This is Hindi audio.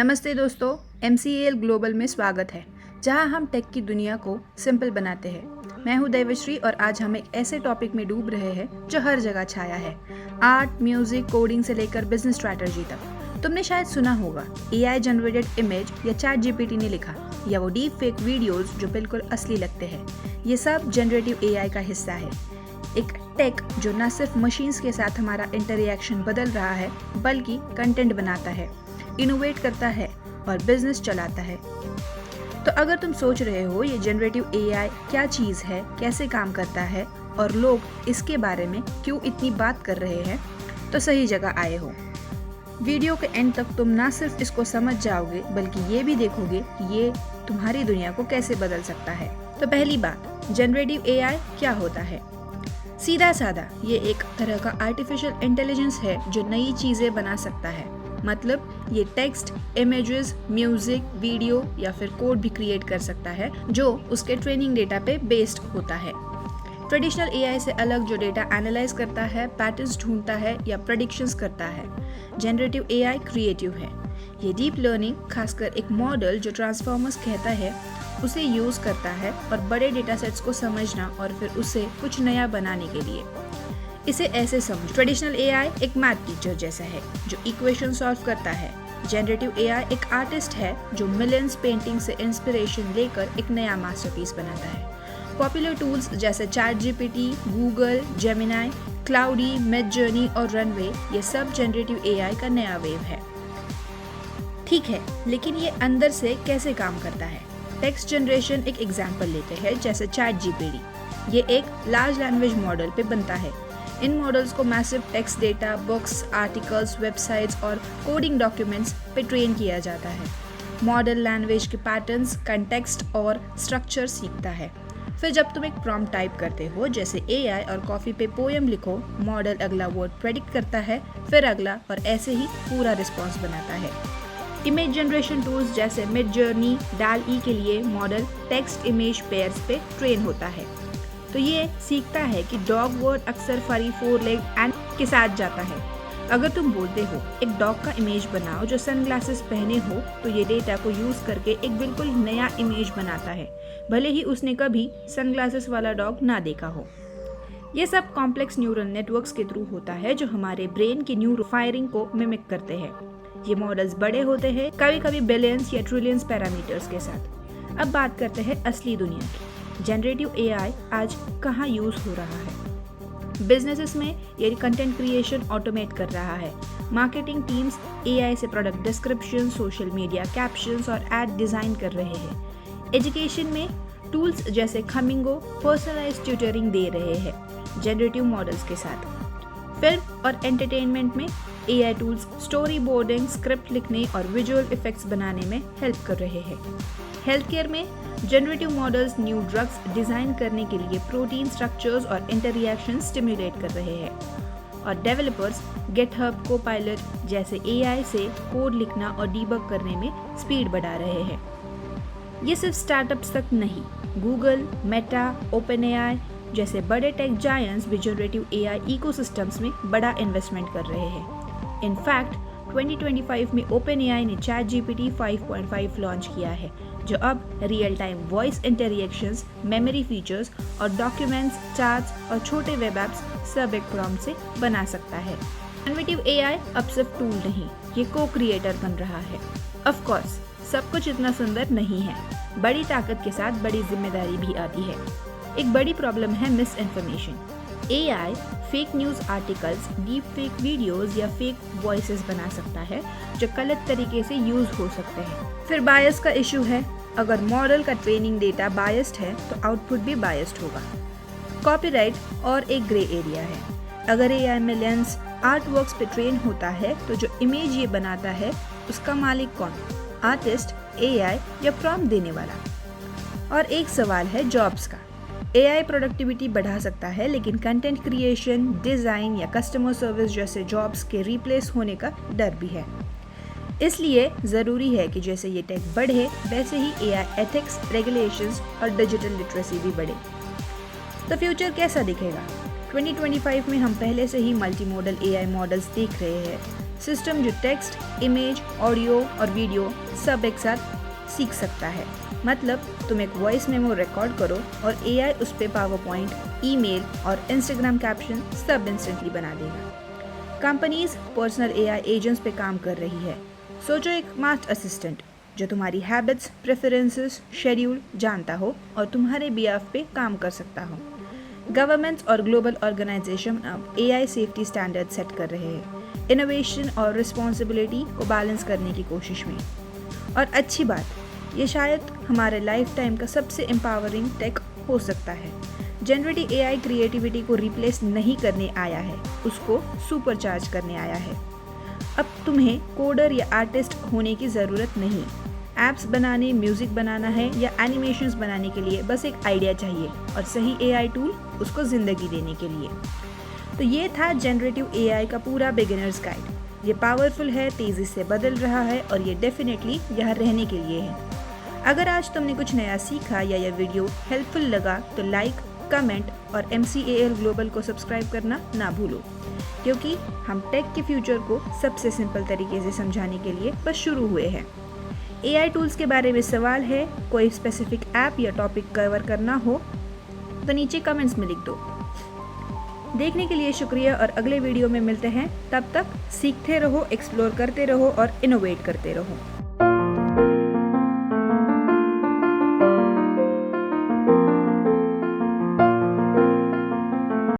नमस्ते दोस्तों, MCAL ग्लोबल में स्वागत है, जहां हम टेक की दुनिया को सिंपल बनाते हैं। मैं हूं देवश्री और आज हम एक ऐसे टॉपिक में डूब रहे हैं जो हर जगह छाया है। आर्ट, म्यूजिक, कोडिंग से लेकर बिजनेस स्ट्रैटेजी तक। तुमने शायद सुना होगा AI जनरेटेड इमेज या ChatGPT ने लिखा, या वो डीप फेक वीडियोज जो बिल्कुल असली लगते हैं। ये सब जनरेटिव AI का हिस्सा है। एक टेक जो न सिर्फ मशीन्स के साथ हमारा इंटरैक्शन बदल रहा है, बल्कि कंटेंट बनाता है, इनोवेट करता है और बिजनेस चलाता है। तो अगर तुम सोच रहे हो ये जनरेटिव AI क्या चीज़ है, कैसे काम करता है और लोग इसके बारे में क्यों इतनी बात कर रहे हैं, तो सही जगह आए हो। वीडियो के एंड तक तुम ना सिर्फ इसको समझ जाओगे, बल्कि ये भी देखोगे कि ये तुम्हारी दुनिया को कैसे बदल सकता है। तो पहली बात, जनरेटिव AI क्या होता है? सीधा साधा ये एक तरह का आर्टिफिशियल इंटेलिजेंस है जो नई चीज़ें बना सकता है। मतलब ये टेक्स्ट, इमेजेस, म्यूजिक, वीडियो या फिर कोड भी क्रिएट कर सकता है जो उसके ट्रेनिंग डेटा पे बेस्ड होता है। ट्रेडिशनल AI से अलग जो डेटा एनालाइज करता है, पैटर्न्स ढूंढता है या प्रेडिक्शंस करता है, जनरेटिव AI क्रिएटिव है। ये डीप लर्निंग, खासकर एक मॉडल जो ट्रांसफॉर्मर्स कहता है, उसे यूज करता है और बड़े डेटा सेट्स को समझना और फिर उसे कुछ नया बनाने के लिए। इसे ऐसे समझ, ट्रेडिशनल AI एक मैथ टीचर जैसा है जो इक्वेशन सॉल्व करता है। जनरेटिव AI एक आर्टिस्ट है जो मिलियंस पेंटिंग से इंस्पिरेशन लेकर एक नया मास्टरपीस बनाता है। पॉपुलर टूल्स जैसे ChatGPT, Google, Gemini, cloudy, Midjourney और रनवे, ये सब जनरेटिव AI का नया वेव है। ठीक है, लेकिन ये अंदर से कैसे काम करता है? टेक्स्ट जनरेशन एक एग्जाम्पल लेते हैं, जैसे ChatGPT। ये एक लार्ज लैंग्वेज मॉडल पे बनता है। इन मॉडल्स को massive text data, books, articles, websites और कोडिंग डॉक्यूमेंट्स पे ट्रेन किया जाता है। मॉडल लैंग्वेज के पैटर्न्स, कंटेक्स्ट और स्ट्रक्चर सीखता है। फिर जब तुम एक प्रॉम्प्ट टाइप करते हो, जैसे AI और कॉफी पे पोएम लिखो, मॉडल अगला वर्ड प्रेडिक्ट करता है, फिर अगला, और ऐसे ही पूरा रिस्पॉन्स बनाता है। इमेज जनरेशन टूल्स जैसे मिडजर्नी, DALL-E के लिए मॉडल टेक्स्ट इमेज पेयर्स पे ट्रेन होता है। तो ये सीखता है कि डॉग वर्ड अक्सर फरी, 4 लेग एंड के साथ जाता है। अगर तुम बोलते हो एक डॉग का इमेज बनाओ जो सनग्लासेस पहने हो, तो ये डेटा को यूज करके एक बिल्कुल नया इमेज बनाता है, भले ही उसने कभी सनग्लासेस वाला डॉग ना देखा हो। ये सब कॉम्प्लेक्स न्यूरल नेटवर्क्स के थ्रू होता है जो हमारे ब्रेन की न्यूरो फायरिंग को मिमिक करते हैं। ये मॉडल्स बड़े होते हैं, कभी कभी बिलियंस या ट्रिलियंस पैरामीटर्स के साथ। अब बात करते हैं असली दुनिया की। जनरेटिव AI आज कहाँ यूज हो रहा है? बिजनेसेस में ये कंटेंट क्रिएशन ऑटोमेट कर रहा है। मार्केटिंग टीम्स AI से product description, social media captions और एड डिजाइन कर रहे हैं। एजुकेशन में टूल्स जैसे खमिंगो पर्सनलाइज्ड ट्यूटरिंग दे रहे हैं जनरेटिव मॉडल्स के साथ। फिल्म और एंटरटेनमेंट में AI tools story boarding, script लिखने और विजुअल इफेक्ट्स बनाने में हेल्प कर रहे हैं। हेल्थ केयर में generative models new drugs design करने के लिए प्रोटीन स्ट्रक्चर्स और इंटररिएक्शन स्टिमुलेट कर रहे हैं। और डेवलपर्स गिटहब, कोपायलट जैसे AI से कोड लिखना और डीबग करने में स्पीड बढ़ा रहे हैं। ये सिर्फ स्टार्टअप्स तक नहीं, गूगल, मेटा, OpenAI जैसे बड़े टेक जायंट्स भी जनरेटिव AI इकोसिस्टम्स में बड़ा इन्वेस्टमेंट कर रहे हैं। इनफैक्ट 2025 में OpenAI ने ChatGPT 5.5 लॉन्च किया है, जो अब real time voice interactions, memory features और डॉक्यूमेंट्स, चार्ट्स और छोटे वेब एप्स सब एक प्रॉम्प्ट से बना सकता है। जनरेटिव AI अब सिर्फ टूल नहीं, ये को-क्रिएटर बन रहा है। ऑफ कोर्स सब कुछ इतना सुंदर नहीं है, बड़ी ताकत के साथ बड़ी जिम्मेदारी भी आती है। एक बड़ी प्रॉब्लम है miss information. AI fake news articles, deep fake videos या फेक वॉइसेस बना सकता है जो गलत तरीके से यूज हो सकते हैं। फिर बायस का इशू है। अगर मॉडल का ट्रेनिंग डेटा बायस्ड है तो आउटपुट भी बायस्ड होगा। कॉपीराइट और एक ग्रे एरिया है। अगर AI मिलियंस आर्टवर्क्स पे ट्रेन होता है, तो जो इमेज ये बनाता है उसका मालिक कौन? आर्टिस्ट, AI या प्रॉम्प्ट देने वाला? और एक सवाल है जॉब्स का। AI प्रोडक्टिविटी बढ़ा सकता है, लेकिन कंटेंट क्रिएशन, डिज़ाइन या कस्टमर सर्विस जैसे जॉब्स के रिप्लेस होने का डर भी है। इसलिए ज़रूरी है कि जैसे ये टेक बढ़े, वैसे ही AI एथिक्स, रेगुलेशंस और डिजिटल लिटरेसी भी बढ़े। तो फ्यूचर कैसा दिखेगा? 2025 में हम पहले से ही मल्टी मॉडल AI मॉडल्स देख रहे हैं। सिस्टम जो टेक्स्ट, इमेज, ऑडियो और वीडियो सब एक साथ सीख सकता है। मतलब तुम एक वॉइस मेमो रिकॉर्ड करो और AI उस पे पावर पॉइंट, ईमेल और इंस्टाग्राम कैप्शन सब इंस्टेंटली बना देगा। कंपनीज पर्सनल AI एजेंट्स पे काम कर रही है। सोचो एक स्मार्ट असिस्टेंट जो तुम्हारी हैबिट्स, प्रेफरेंसेस, शेड्यूल जानता हो और तुम्हारे बिहाफ पे काम कर सकता हो। गवर्नमेंट्स और ग्लोबल ऑर्गेनाइजेशन अब AI सेफ्टी स्टैंडर्ड सेट कर रहे हैं, इनोवेशन और रिस्पॉन्सिबिलिटी को बैलेंस करने की कोशिश में। और अच्छी बात, ये शायद हमारे लाइफ टाइम का सबसे एम्पावरिंग टेक हो सकता है। जनरेटिव AI क्रिएटिविटी को रिप्लेस नहीं करने आया है, उसको सुपरचार्ज करने आया है। अब तुम्हें कोडर या आर्टिस्ट होने की ज़रूरत नहीं। ऐप्स बनाने, म्यूज़िक बनाना है या एनिमेशंस बनाने के लिए बस एक आइडिया चाहिए और सही AI टूल उसको ज़िंदगी देने के लिए। तो ये था जनरेटिव AI का पूरा बिगिनर्स गाइड। ये पावरफुल है, तेज़ी से बदल रहा है और ये डेफिनेटली यहाँ रहने के लिए है। अगर आज तुमने कुछ नया सीखा या यह वीडियो हेल्पफुल लगा तो लाइक, कमेंट और MCAL ग्लोबल को सब्सक्राइब करना ना भूलो, क्योंकि हम टेक के फ्यूचर को सबसे सिंपल तरीके से समझाने के लिए बस शुरू हुए हैं। AI टूल्स के बारे में सवाल है, कोई स्पेसिफिक ऐप या टॉपिक कवर करना हो तो नीचे कमेंट्स में लिख दो। देखने के लिए शुक्रिया और अगले वीडियो में मिलते हैं। तब तक सीखते रहो, एक्सप्लोर करते रहो और इनोवेट करते रहो।